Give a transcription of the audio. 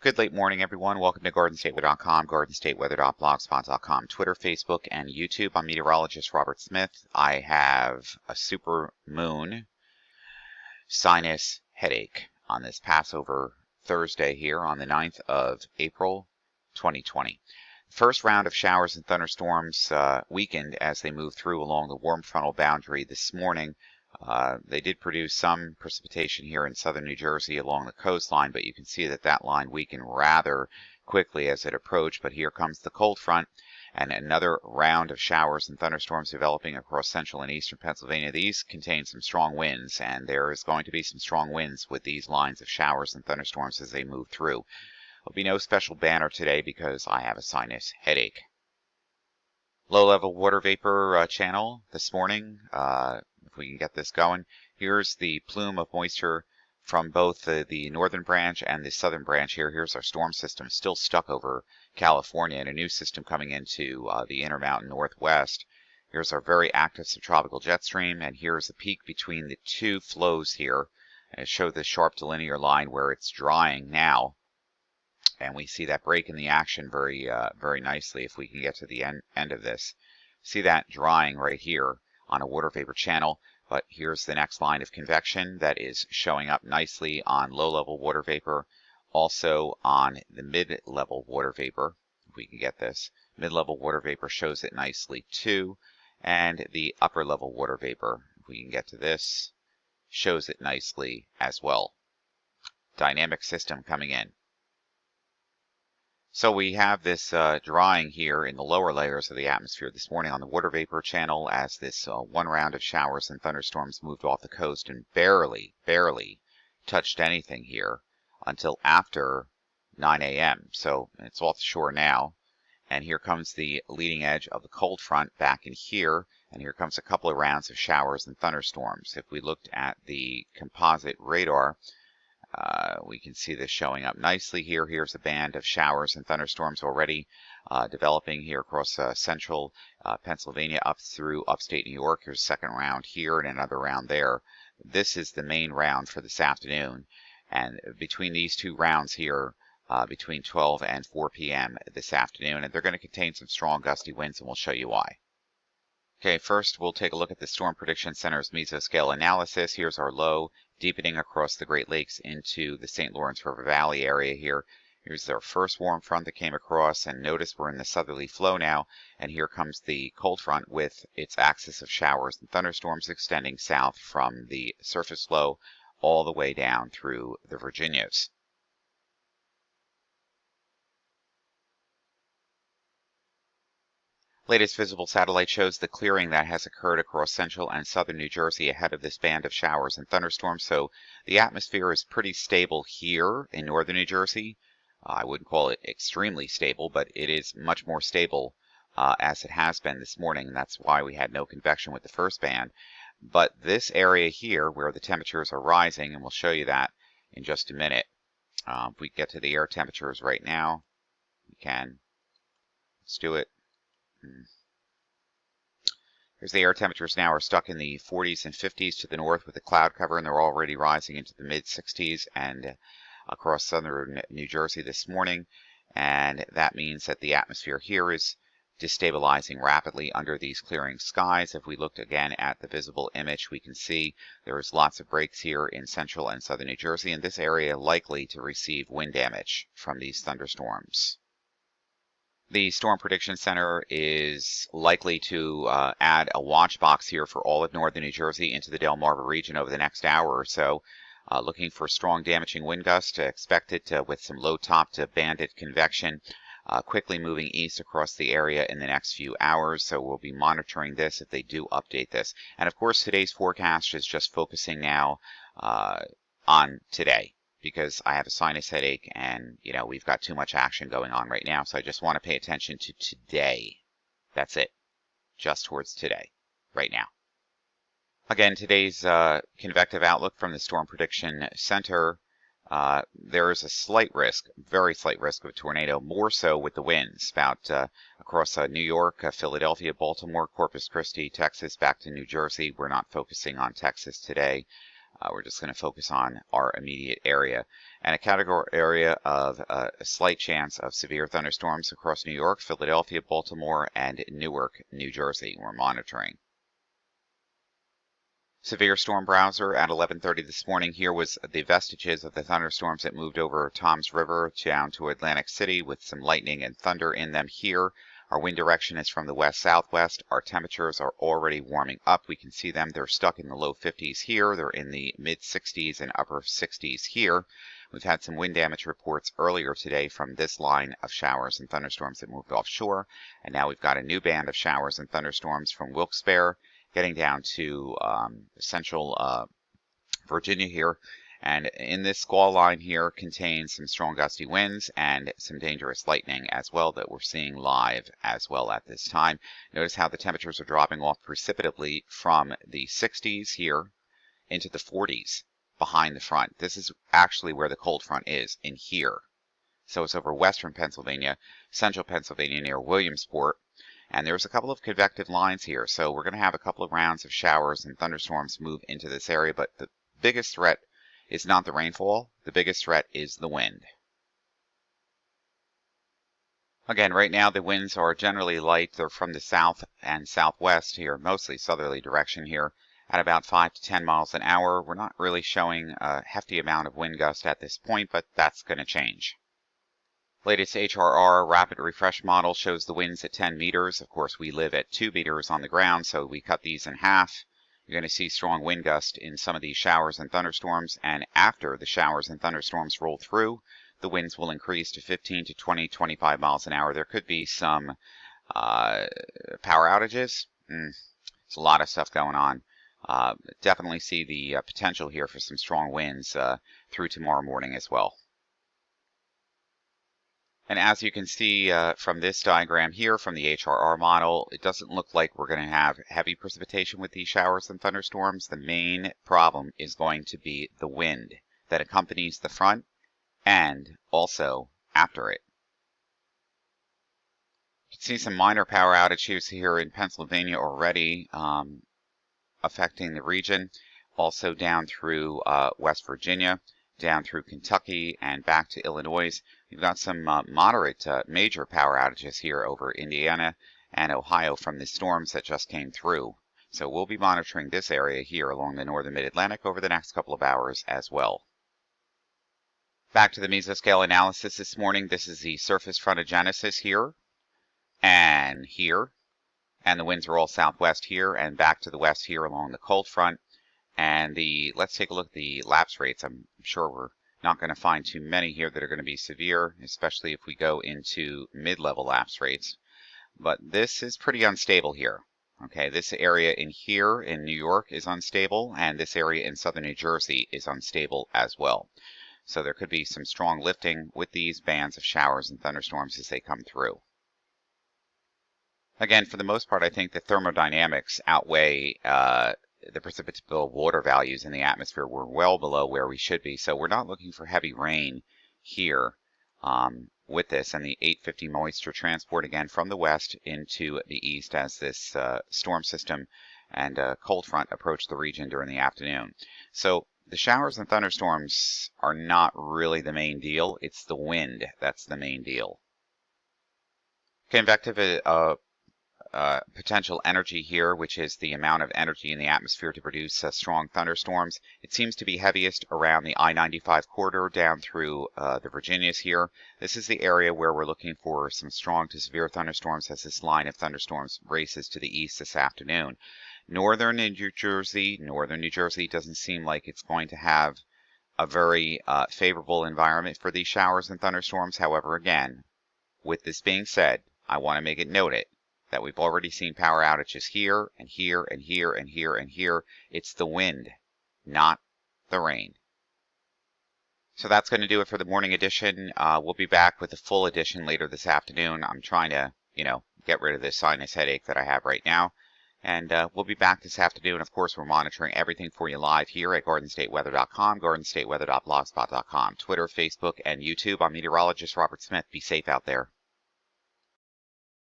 Good late morning, everyone. Welcome to GardenStateWeather.com, GardenStateWeather.blogspot.com, Twitter, Facebook, and YouTube. I'm meteorologist Robert Smith. I have a super moon sinus headache on this Passover Thursday here on the 9th of April, 2020. First round of showers and thunderstorms weakened as they moved through along the warm frontal boundary this morning. They did produce some precipitation here in southern New Jersey along the coastline, but you can see that that line weakened rather quickly as it approached. But here comes the cold front and another round of showers and thunderstorms developing across central and eastern Pennsylvania. These contain some strong winds, and there is going to be some strong winds with these lines of showers and thunderstorms as they move through. There'll be no special banner today because I have a sinus headache. Low-level water vapor channel this morning. If we can get this going. Here's the plume of moisture from both the northern branch and the southern branch here. Here's our storm system still stuck over California and a new system coming into the Intermountain Northwest. Here's our very active subtropical jet stream, and here's the peak between the two flows here. And show the sharp delinear line where it's drying now. And we see that break in the action very nicely if we can get to the end of this. See that drying right here on a water vapor channel, but here's the next line of convection that is showing up nicely on low-level water vapor, also on the mid-level water vapor. If we can get this, mid-level water vapor shows it nicely too, and the upper-level water vapor, if we can get to this, shows it nicely as well. Dynamic system coming in. So we have this drying here in the lower layers of the atmosphere this morning on the water vapor channel as this one round of showers and thunderstorms moved off the coast and barely touched anything here until after 9 a.m. So it's off the shore now. And here comes the leading edge of the cold front back in here. And here comes a couple of rounds of showers and thunderstorms. If we looked at the composite radar, we can see this showing up nicely here. Here's a band of showers and thunderstorms already developing here across central Pennsylvania up through upstate New York. Here's a second round here and another round there. This is the main round for this afternoon. And between these two rounds here, between 12 and 4 p.m. this afternoon, and they're going to contain some strong gusty winds, and we'll show you why. Okay, first we'll take a look at the Storm Prediction Center's mesoscale analysis. Here's our low deepening across the Great Lakes into the St. Lawrence River Valley area here. Here's our first warm front that came across, and notice we're in the southerly flow now, and here comes the cold front with its axis of showers and thunderstorms extending south from the surface flow all the way down through the Virginias. Latest visible satellite shows the clearing that has occurred across central and southern New Jersey ahead of this band of showers and thunderstorms. So the atmosphere is pretty stable here in northern New Jersey. I wouldn't call it extremely stable, but it is much more stable as it has been this morning. And that's why we had no convection with the first band. But this area here where the temperatures are rising, and we'll show you that in just a minute. If we get to the air temperatures right now, we can. Let's do it. Here's the air temperatures now are stuck in the 40s and 50s to the north with the cloud cover, and they're already rising into the mid-60s and across southern New Jersey this morning. And that means that the atmosphere here is destabilizing rapidly under these clearing skies. If we looked again at the visible image, we can see there's lots of breaks here in central and southern New Jersey, and this area likely to receive wind damage from these thunderstorms. The Storm Prediction Center is likely to add a watch box here for all of northern New Jersey into the Delmarva region over the next hour or so. Looking for strong damaging wind gusts expected with some low top to banded convection quickly moving east across the area in the next few hours. So we'll be monitoring this if they do update this. And of course, today's forecast is just focusing now on today, because I have a sinus headache and, we've got too much action going on right now. So I just want to pay attention to today. That's it. Just towards today, right now. Again, today's convective outlook from the Storm Prediction Center. There is a slight risk, very slight risk of a tornado, more so with the winds, about across New York, Philadelphia, Baltimore, Corpus Christi, Texas, back to New Jersey. We're not focusing on Texas today. We're just going to focus on our immediate area. And a category area of a slight chance of severe thunderstorms across New York, Philadelphia, Baltimore, and Newark, New Jersey. We're monitoring. Severe storm browser at 11:30 this morning. Here was the vestiges of the thunderstorms that moved over Toms River down to Atlantic City with some lightning and thunder in them here. Our wind direction is from the west-southwest. Our temperatures are already warming up. We can see them. They're stuck in the low 50s here. They're in the mid-60s and upper 60s here. We've had some wind damage reports earlier today from this line of showers and thunderstorms that moved offshore. And now we've got a new band of showers and thunderstorms from Wilkes-Barre getting down to central Virginia here. And in this squall line here contains some strong gusty winds and some dangerous lightning as well that we're seeing live as well at this time. Notice how the temperatures are dropping off precipitately from the 60s here into the 40s behind the front. This is actually where the cold front is, in here. So it's over western Pennsylvania, central Pennsylvania near Williamsport. And there's a couple of convective lines here. So we're going to have a couple of rounds of showers and thunderstorms move into this area. But the biggest threat is not the rainfall. The biggest threat is the wind. Again, right now the winds are generally light. They're from the south and southwest here, mostly southerly direction here, at about 5 to 10 miles an hour. We're not really showing a hefty amount of wind gust at this point, but that's going to change. Latest HRR rapid refresh model shows the winds at 10 meters. Of course, we live at 2 meters on the ground, so we cut these in half. You're going to see strong wind gust in some of these showers and thunderstorms, and after the showers and thunderstorms roll through, the winds will increase to 15 to 20, 25 miles an hour. There could be some power outages. There's a lot of stuff going on. Definitely see the potential here for some strong winds through tomorrow morning as well. And as you can see from this diagram here from the HRR model, it doesn't look like we're going to have heavy precipitation with these showers and thunderstorms. The main problem is going to be the wind that accompanies the front and also after it. You can see some minor power outages here in Pennsylvania already affecting the region, also down through West Virginia, down through Kentucky and back to Illinois. We've got some moderate major power outages here over Indiana and Ohio from the storms that just came through. So we'll be monitoring this area here along the northern mid-Atlantic over the next couple of hours as well. Back to the mesoscale analysis this morning. This is the surface frontogenesis here and here. And the winds are all southwest here and back to the west here along the cold front. And let's take a look at the lapse rates. I'm sure we're not going to find too many here that are going to be severe, especially if we go into mid-level lapse rates. But this is pretty unstable here. Okay, this area in here in New York is unstable, and this area in southern New Jersey is unstable as well. So there could be some strong lifting with these bands of showers and thunderstorms as they come through. Again, for the most part, I think the thermodynamics outweigh the precipitable water values in the atmosphere. Were well below where we should be. So we're not looking for heavy rain here with this. And the 850 moisture transport again from the west into the east as this storm system and cold front approach the region during the afternoon. So the showers and thunderstorms are not really the main deal. It's the wind that's the main deal. Convective potential energy here, which is the amount of energy in the atmosphere to produce strong thunderstorms. It seems to be heaviest around the I-95 corridor down through the Virginias here. This is the area where we're looking for some strong to severe thunderstorms as this line of thunderstorms races to the east this afternoon. Northern New Jersey doesn't seem like it's going to have a very favorable environment for these showers and thunderstorms. However, again, with this being said, I want to make it noted that we've already seen power outages here and here and here and here and here. It's the wind, not the rain. So that's going to do it for the morning edition. We'll be back with a full edition later this afternoon. I'm trying to, get rid of this sinus headache that I have right now. And we'll be back this afternoon. Of course, we're monitoring everything for you live here at GardenStateWeather.com, GardenStateWeather.blogspot.com, Twitter, Facebook, and YouTube. I'm meteorologist Robert Smith. Be safe out there.